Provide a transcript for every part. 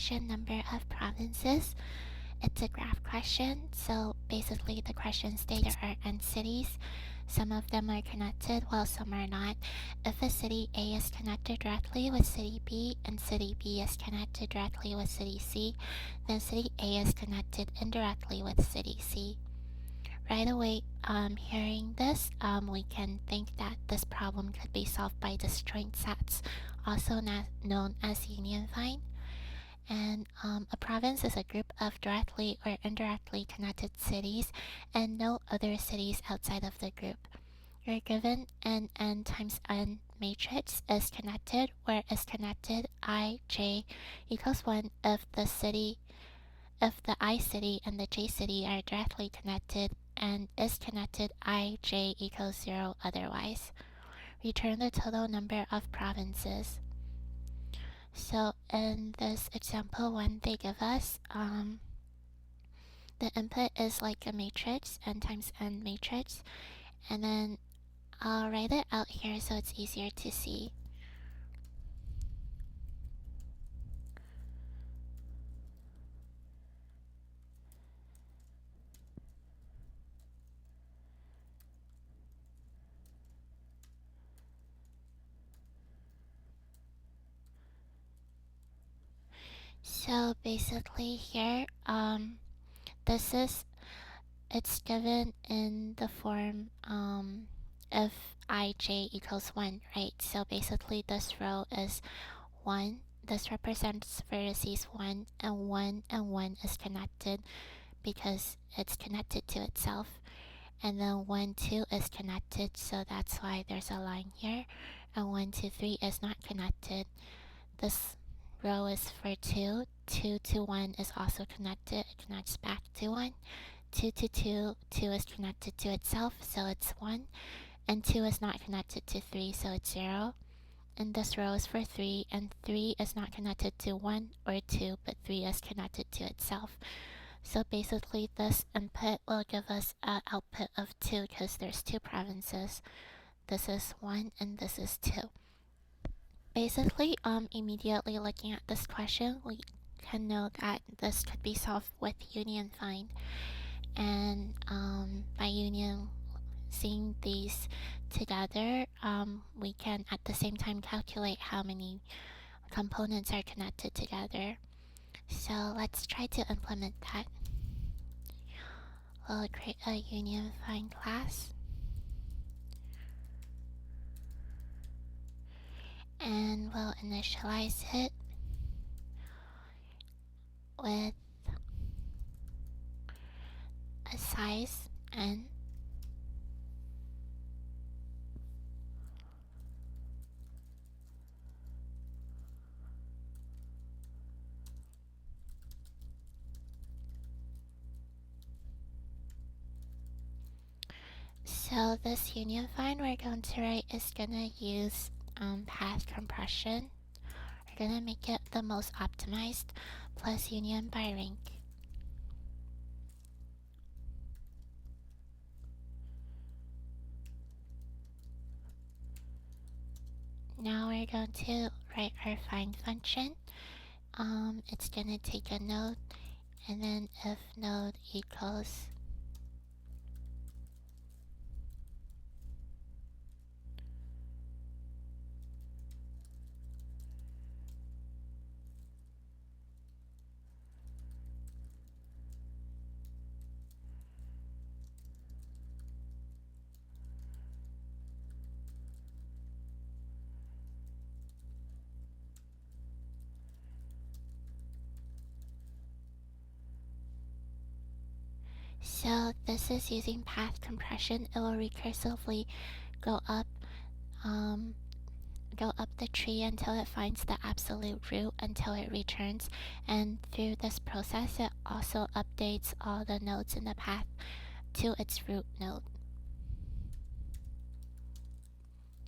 question, number of provinces. It's a graph question, so basically the question states there are n cities. Some of them are connected while some are not. If a city A is connected directly with city B and city B is connected directly with city C, then city A is connected indirectly with city C. Right away, hearing this, we can think that this problem could be solved by disjoint sets, also known as union find. And a province is a group of directly or indirectly connected cities and no other cities outside of the group. You're given an n times n matrix is connected, where is connected ij equals 1 if the I city and the j city are directly connected, and is connected ij equals 0 otherwise. Return the total number of provinces. So in this example, when they give us the input is like a matrix, n times n matrix, and then I'll write it out here so it's easier to see. So basically here, it's given in the form if ij equals 1, right? So basically this row is 1. This represents vertices 1 and 1 is connected because it's connected to itself. And then 1, 2 is connected, so that's why there's a line here. And 1, 2, 3 is not connected. This row is for 2. 2 to 1 is also connected. It connects back to 1. 2 to 2, 2 is connected to itself, so it's 1. And 2 is not connected to 3, so it's 0. And this row is for 3, and 3 is not connected to 1 or 2, but 3 is connected to itself. So basically this input will give us an output of 2 because there's 2 provinces. This is 1 and this is 2. Basically, immediately looking at this question, we can know that this could be solved with union find. And by union, seeing these together, we can at the same time calculate how many components are connected together. So let's try to implement that. We'll create a union find class. And we'll initialize it with a size n. So this union find we're going to write is gonna use path compression. We're gonna make it the most optimized plus union by rank. Now we're going to write our find function. It's gonna take a node, and then if node equals so this is using path compression. It will recursively go up the tree until it finds the absolute root until it returns, and through this process it also updates all the nodes in the path to its root node.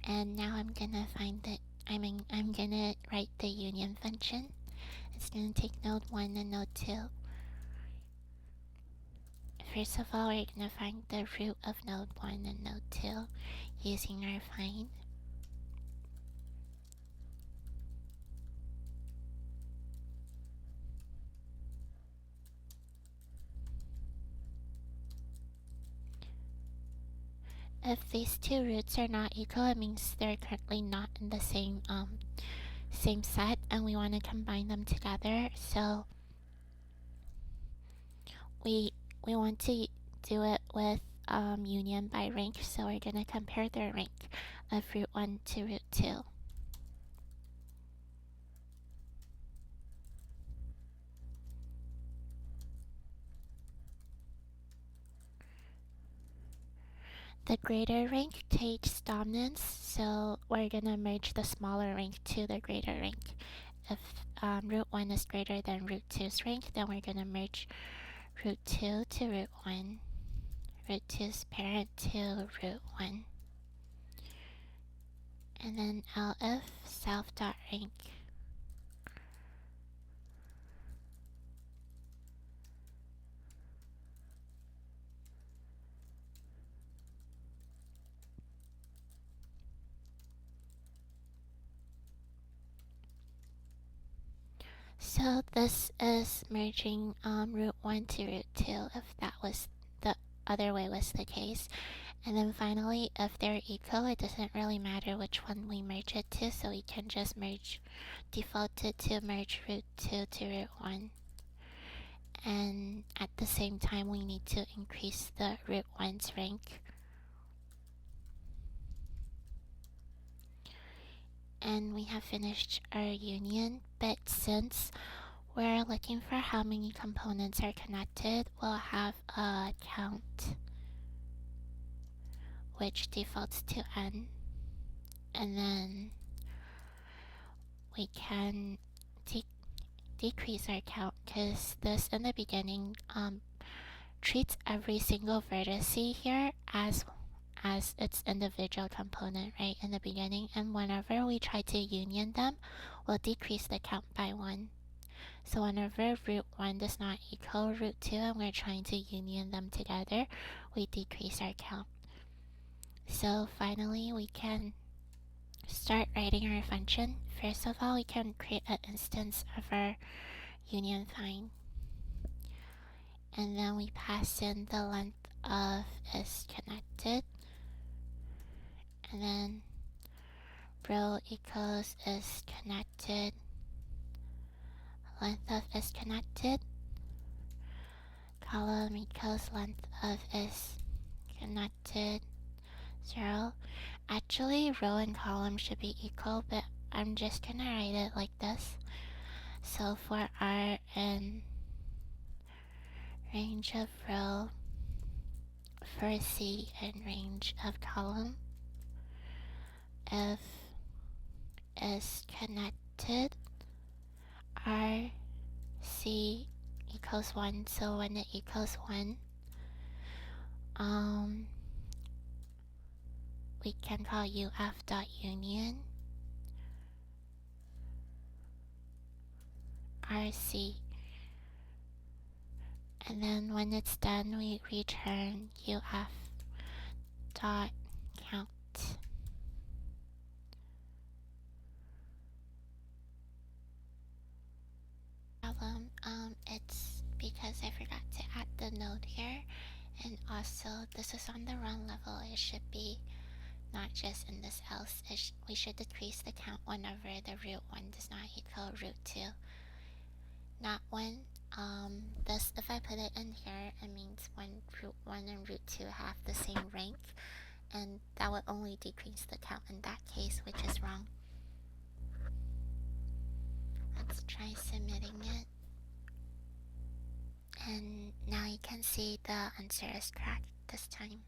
And now I'm gonna I'm gonna write the union function. It's gonna take node 1 and node 2. First of all, we're gonna find the root of node 1 and node 2 using our find. If these two roots are not equal, it means they're currently not in the same set, and we want to combine them together. So we want to do it with union by rank. So we're gonna compare the rank of root 1 to root 2. The greater rank takes dominance, so we're gonna merge the smaller rank to the greater rank. If root 1 is greater than root 2's rank, then we're gonna merge root 2 to root 1, root 2's parent to root 1, and then elif self.rank. So this is merging root 1 to root 2 if that was the other way was the case. And then finally, if they're equal, it doesn't really matter which one we merge it to, so we can just default it to merge root 2 to root 1. And at the same time, we need to increase the root 1's rank. And we have finished our union, but since we're looking for how many components are connected, we'll have a count which defaults to n, and then we can decrease our count because this in the beginning treats every single vertex here as its individual component right in the beginning, and whenever we try to union them, we'll decrease the count by 1. So whenever root 1 does not equal root 2 and we're trying to union them together, we decrease our count. So finally, we can start writing our function. First of all, we can create an instance of our union find. And then we pass in the length of isConnected. And then row equals isConnected. Length of isConnected. Column equals length of isConnected 0. Actually, row and column should be equal, but I'm just gonna write it like this. So for R in range of row, for C in range of column, if isConnected, R C equals 1, so when it equals 1, we can call uf.union RC. And then when it's done, we return uf.count. It's because I forgot to add the node here, and also this is on the run level. It should be not just in this else. We should decrease the count whenever the root 1 does not equal root 2. Not when this, if I put it in here, it means when root 1 and root 2 have the same rank, and that would only decrease the count in that case, which is wrong. Let's try submitting it. And now you can see the answer is correct this time.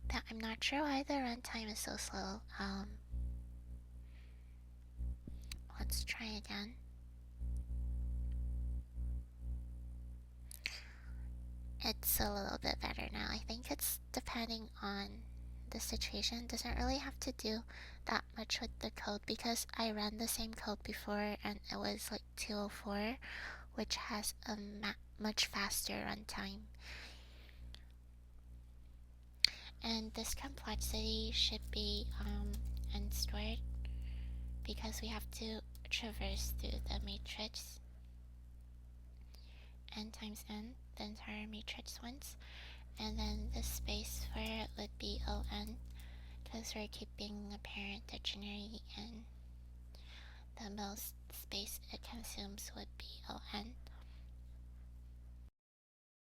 But I'm not sure why the runtime is so slow. Let's try again. It's a little bit better now. I think it's depending on the situation. It doesn't really have to do that much with the code because I ran the same code before and it was like 204, which has a much faster runtime. And this complexity should be unstored because we have to traverse through the matrix n times n, the entire matrix once, and then the space for it would be on, because we're keeping a parent dictionary, and the most space it consumes would be on.